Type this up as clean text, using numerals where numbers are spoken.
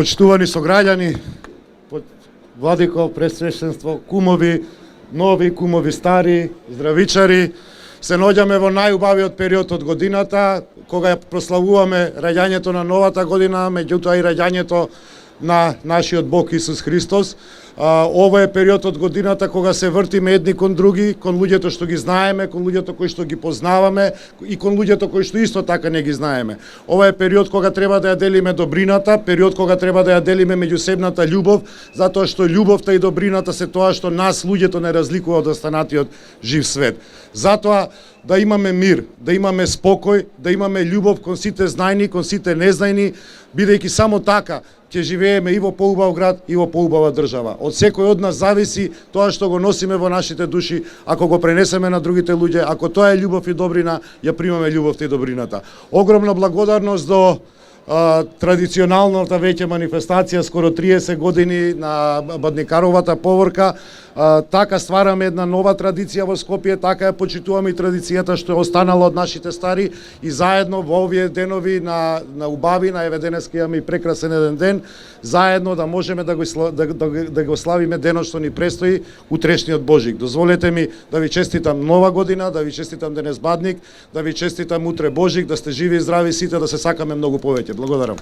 Почитувани сограѓани, владико, пресвещенство, кумови, нови, кумови стари, здравичари, се наоѓаме во најубавиот период од годината, кога ја прославуваме раѓањето на новата година, меѓутоа и раѓањето на нашиот Бог Исус Христос. Ова е период од годината кога се вртиме едни кон други, кон луѓето што ги знаеме, кон луѓето кои што ги познаваме и кон луѓето кои што исто така не ги знаеме. Ова е период кога треба да ја делиме добрината, период кога треба да ја делиме меѓусебната љубов, затоа што љубовта и добрината се тоа што нас луѓето не разликува од останатиот жив свет. Затоа да имаме мир, да имаме спокој, да имаме љубов кон сите знајни, кон сите незнајни, бидејќи само така ќе живееме и во поубав град и во поубава држава. Од секој од нас зависи тоа што го носиме во нашите души, ако го пренесеме на другите луѓе, ако тоа е љубов и добрина, ја примаме љубовта и добрината. Огромна благодарност до традиционалната веќе манифестација скоро 30 години на Бадникаровата поворка. Така ствараме една нова традиција во Скопје, така ја почитуваме и традицијата што е останала од нашите стари и заедно во овие денови на убави, на Еведенески имаме и прекрасен еден ден, заедно да можеме да го славиме денот што ни престои, утрешниот Божик. Дозволете ми да ви честитам нова година, да ви честитам денес Бадник, да ви честитам утре Божик, да сте живи и здрави сите, да се сакаме многу повеќе. Благодарам.